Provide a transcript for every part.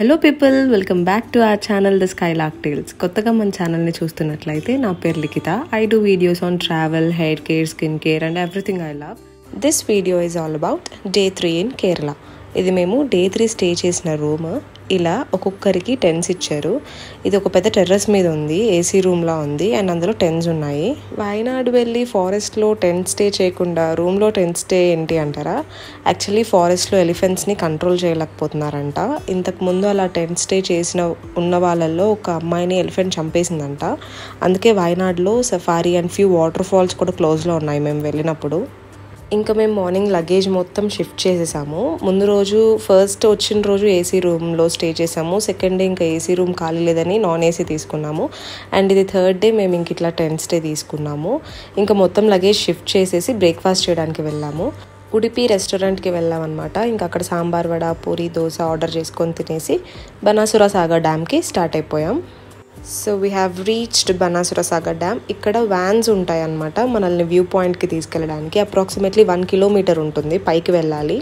Hello people, welcome back to our channel the skylark tales. కొత్తగా మన ఛానల్ని చూస్తున్నట్లయితే నా పేరు Likhitha. I do videos on travel, hair care, skin care and everything I love. This video is all about day 3 in Kerala. ఇది మేము day 3 stay చేసిన room. ఇలా ఒక్కొక్కరికి టెన్స్ ఇచ్చారు. ఇది ఒక పెద్ద టెర్రస్ మీద ఉంది, ఏసీ రూమ్లా ఉంది అండ్ అందులో టెన్స్ ఉన్నాయి. వయనాడు వెళ్ళి ఫారెస్ట్లో టెంట్ స్టే చేయకుండా రూమ్లో టెంట్ స్టే ఏంటి అంటారా? యాక్చువల్లీ ఫారెస్ట్లో ఎలిఫెంట్స్ని కంట్రోల్ చేయలేకపోతున్నారంట. ఇంతకుముందు అలా టెంట్ స్టే ఉన్న వాళ్ళల్లో ఒక అమ్మాయిని ఎలిఫెంట్ చంపేసిందంట. అందుకే వయనాడులో safari and few waterfalls కూడా క్లోజ్లో ఉన్నాయి మేము వెళ్ళినప్పుడు. ఇంకా మేము మార్నింగ్ లగేజ్ మొత్తం షిఫ్ట్ చేసేసాము. ముందు రోజు ఫస్ట్ వచ్చిన రోజు ఏసీ రూమ్లో స్టే చేసాము. సెకండ్ డే ఇంకా ఏసీ రూమ్ ఖాళీ లేదని నాన్ ఏసీ తీసుకున్నాము. అండ్ ఇది థర్డ్ డే మేము ఇంక ఇట్లా టెంట్ స్టే తీసుకున్నాము. ఇంకా మొత్తం లగేజ్ షిఫ్ట్ చేసేసి బ్రేక్ఫాస్ట్ చేయడానికి వెళ్ళాము. ఉడిపి రెస్టారెంట్కి వెళ్ళామన్నమాట. ఇంకా అక్కడ సాంబార్ వడ, పూరి, దోశ ఆర్డర్ చేసుకొని తినేసి బనాసుర సాగర్ డ్యామ్కి స్టార్ట్ అయిపోయాం. So we have reached Banasura Sagar dam. ఇక్కడ వ్యాన్స్ ఉంటాయి అన్నమాట మనల్ని వ్యూ పాయింట్కి తీసుకెళ్ళడానికి. అప్రాక్సిమేట్లీ 1 కిలోమీటర్ ఉంటుంది, పైకి వెళ్ళాలి.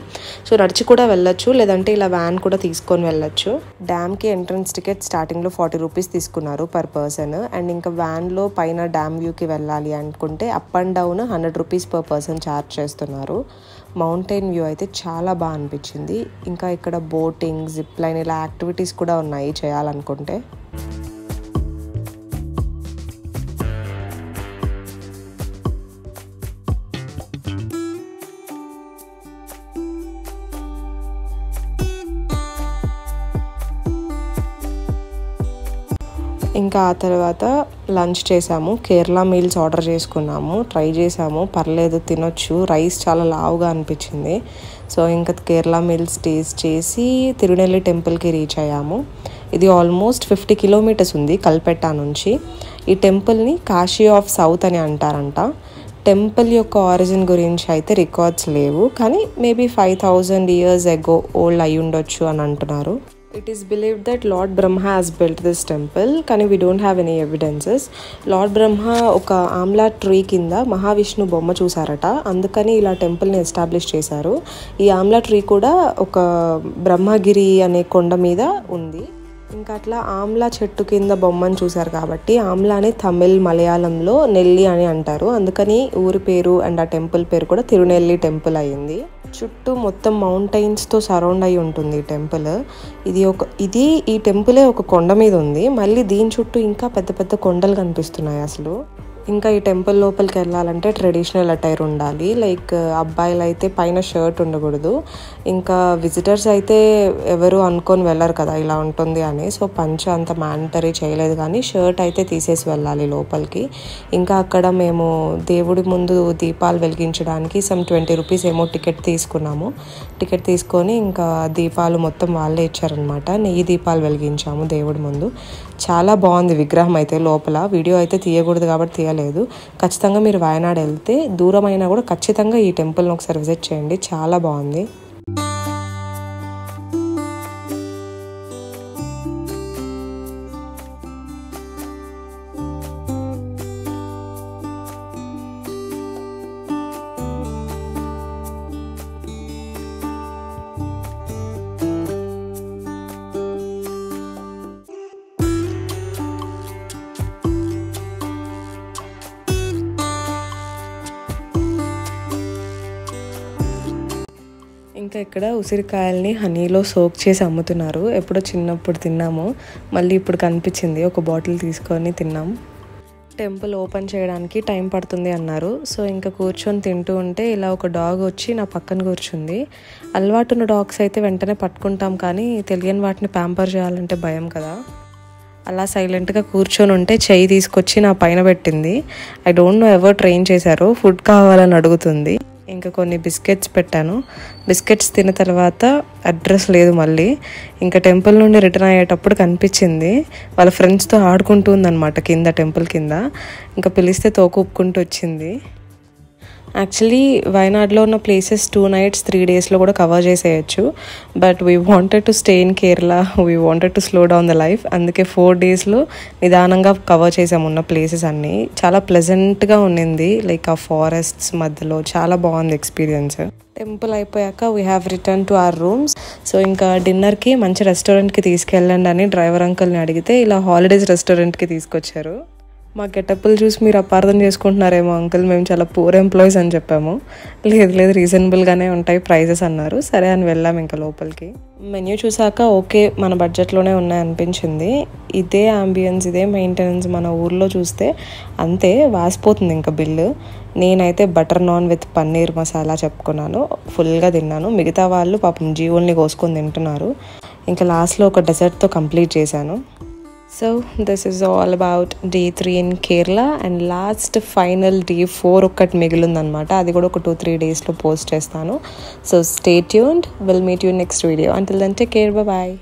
సో నడిచి కూడా వెళ్ళొచ్చు, లేదంటే ఇలా వ్యాన్ కూడా తీసుకొని వెళ్ళొచ్చు. డ్యామ్కి ఎంట్రన్స్ టికెట్ స్టార్టింగ్లో 40 రూపీస్ తీసుకున్నారు పర్ పర్సన్. అండ్ ఇంకా వ్యాన్లో పైన డ్యామ్ వ్యూకి వెళ్ళాలి అనుకుంటే up and down 100 rupees per person charge చేస్తున్నారు. మౌంటైన్ వ్యూ అయితే చాలా బాగా అనిపించింది. ఇంకా ఇక్కడ బోటింగ్, జిప్ లైన్ ఇలా యాక్టివిటీస్ కూడా ఉన్నాయి చేయాలనుకుంటే. ఇంకా ఆ తర్వాత లంచ్ చేసాము. కేరళ మీల్స్ ఆర్డర్ చేసుకున్నాము, ట్రై చేసాము, పర్లేదు తినొచ్చు. రైస్ చాలా లావుగా అనిపించింది. సో ఇంకా కేరళ మీల్స్ టేస్ట్ చేసి తిరునెల్లి టెంపుల్కి రీచ్ అయ్యాము. ఇది ఆల్మోస్ట్ 50 కిలోమీటర్స్ ఉంది కల్పెట్ట నుంచి. ఈ టెంపుల్ని కాశీ ఆఫ్ సౌత్ అని అంటారంట. టెంపుల్ యొక్క ఆరిజిన్ గురించి అయితే రికార్డ్స్ లేవు, కానీ మేబీ 5000 years ago ఓల్డ్ అయి ఉండొచ్చు అని అంటున్నారు. It is believed that Lord Brahma has built this temple, కానీ we don't have any evidences. Lord Brahma ఒక ఆమ్లా ట్రీ కింద మహావిష్ణు బొమ్మ చూసారట, అందుకని ఇలా టెంపుల్ని ఎస్టాబ్లిష్ చేశారు. ఈ ఆమ్లా ట్రీ కూడా ఒక బ్రహ్మగిరి అనే కొండ మీద ఉంది. ఇంకా అట్లా ఆమ్లా చెట్టు కింద బొమ్మను చూశారు కాబట్టి ఆమ్లాని తమిళ్, మలయాళంలో నెల్లి అని అంటారు. అందుకని ఊరి పేరు అండ్ ఆ టెంపుల్ పేరు కూడా తిరునెల్లి టెంపుల్ అయ్యింది. చుట్టూ మొత్తం మౌంటైన్స్తో సరౌండ్ అయి ఉంటుంది ఈ టెంపుల్. ఈ టెంపులే ఒక కొండ మీద ఉంది. మళ్ళీ దీని చుట్టూ ఇంకా పెద్ద పెద్ద కొండలు కనిపిస్తున్నాయి అసలు. ఇంకా ఈ టెంపుల్ లోపలికి వెళ్ళాలంటే ట్రెడిషనల్ అటైర్ ఉండాలి. లైక్ అబ్బాయిలు అయితే పైన షర్ట్ ఉండకూడదు. ఇంకా విజిటర్స్ అయితే ఎవరు అనుకొని వెళ్ళరు కదా ఇలా ఉంటుంది అని. సో పంచ అంత మ్యాండటరీ చేయలేదు, కానీ షర్ట్ అయితే తీసేసి వెళ్ళాలి లోపలికి. ఇంకా అక్కడ మేము దేవుడి ముందు దీపాలు వెలిగించడానికి 20 రూపీస్ ఏమో టికెట్ తీసుకున్నాము. టికెట్ తీసుకొని ఇంకా దీపాలు మొత్తం వాళ్ళే ఇచ్చారనమాట. నెయ్యి దీపాలు వెలిగించాము దేవుడి ముందు. చాలా బాగుంది విగ్రహం అయితే. లోపల వీడియో అయితే తీయకూడదు కాబట్టి తీయలేదు. ఖచ్చితంగా మీరు వయనాడు వెళ్తే దూరం అయినా కూడా ఖచ్చితంగా ఈ టెంపుల్ని ఒకసారి విజిట్ చేయండి, చాలా బాగుంది. ఇంకా ఇక్కడ ఉసిరికాయల్ని హనీలో సోక్ చేసి అమ్ముతున్నారు. ఎప్పుడో చిన్నప్పుడు తిన్నాము, మళ్ళీ ఇప్పుడు కనిపించింది, ఒక బాటిల్ తీసుకొని తిన్నాం. టెంపుల్ ఓపెన్ చేయడానికి టైం పడుతుంది అన్నారు. సో ఇంకా కూర్చొని తింటూ ఉంటే ఇలా ఒక డాగ్ వచ్చి నా పక్కన కూర్చుంది. అలవాటున్న డాగ్స్ అయితే వెంటనే పట్టుకుంటాం, కానీ తెలియని వాటిని ప్యాంపర్ చేయాలంటే భయం కదా. అలా సైలెంట్గా కూర్చొని ఉంటే చెయ్యి తీసుకొచ్చి నా పైన పెట్టింది. ఐ డోంట్ నో ఎవరు ట్రైన్ చేశారు. ఫుడ్ కావాలని అడుగుతుంది. ఇంకా కొన్ని బిస్కెట్స్ పెట్టాను. బిస్కెట్స్ తిన్న తర్వాత అడ్రస్ లేదు మళ్ళీ. ఇంకా టెంపుల్ నుండి రిటర్న్ అయ్యేటప్పుడు కనిపించింది, వాళ్ళ ఫ్రెండ్స్తో ఆడుకుంటూ ఉందన్నమాట కింద టెంపుల్ కింద. ఇంకా పిలిస్తే తోకూపుకుంటూ వచ్చింది. యాక్చువల్లీ వయనాడ్లో ఉన్న ప్లేసెస్ 2 nights 3 daysలో కూడా కవర్ చేసేయచ్చు. But we wanted to stay in Kerala, we wanted to slow down the life. అందుకే 4 daysలో నిదానంగా కవర్ చేసాము ఉన్న ప్లేసెస్ అన్నీ. చాలా ప్లెజెంట్గా ఉండింది, లైక్ ఆ ఫారెస్ట్స్ మధ్యలో చాలా బాగుంది ఎక్స్పీరియన్స్. టెంపుల్ అయిపోయాక we have return to our rooms. So ఇంకా డిన్నర్కి మంచి రెస్టారెంట్కి తీసుకెళ్ళండి అని డ్రైవర్ అంకుల్ని అడిగితే ఇలా హాలిడేస్ రెస్టారెంట్కి తీసుకొచ్చారు. మా గెటప్పులు చూసి మీరు అపార్థం చేసుకుంటున్నారేమో అంకుల్, మేము చాలా పూర్ ఎంప్లాయీస్ అని చెప్పాము. లేదు రీజనబుల్గానే ఉంటాయి ప్రైజెస్ అన్నారు. సరే అని వెళ్ళాము ఇంకా లోపలికి. మెన్యూ చూసాక ఓకే మన బడ్జెట్లోనే ఉన్నాయనిపించింది. ఇదే అంబియన్స్, ఇదే మెయింటెనెన్స్ మన ఊర్లో చూస్తే అంతే వాసిపోతుంది ఇంకా బిల్లు. నేనైతే బటర్ నాన్ విత్ పన్నీర్ మసాలా చెప్పుకున్నాను, ఫుల్గా తిన్నాను. మిగతా వాళ్ళు పాపం జీవుల్ని కోసుకొని తింటున్నారు. ఇంకా లాస్ట్లో ఒక డెజర్ట్తో కంప్లీట్ చేశాను. So this is all about day 3 in Kerala, and last final day 4 ఒక్కటి మిగిలిందనమాట. అది కూడా ఒక 2-3 daysలో పోస్ట్ చేస్తాను. So stay tuned, we'll meet you next video. Until then, take care, bye bye.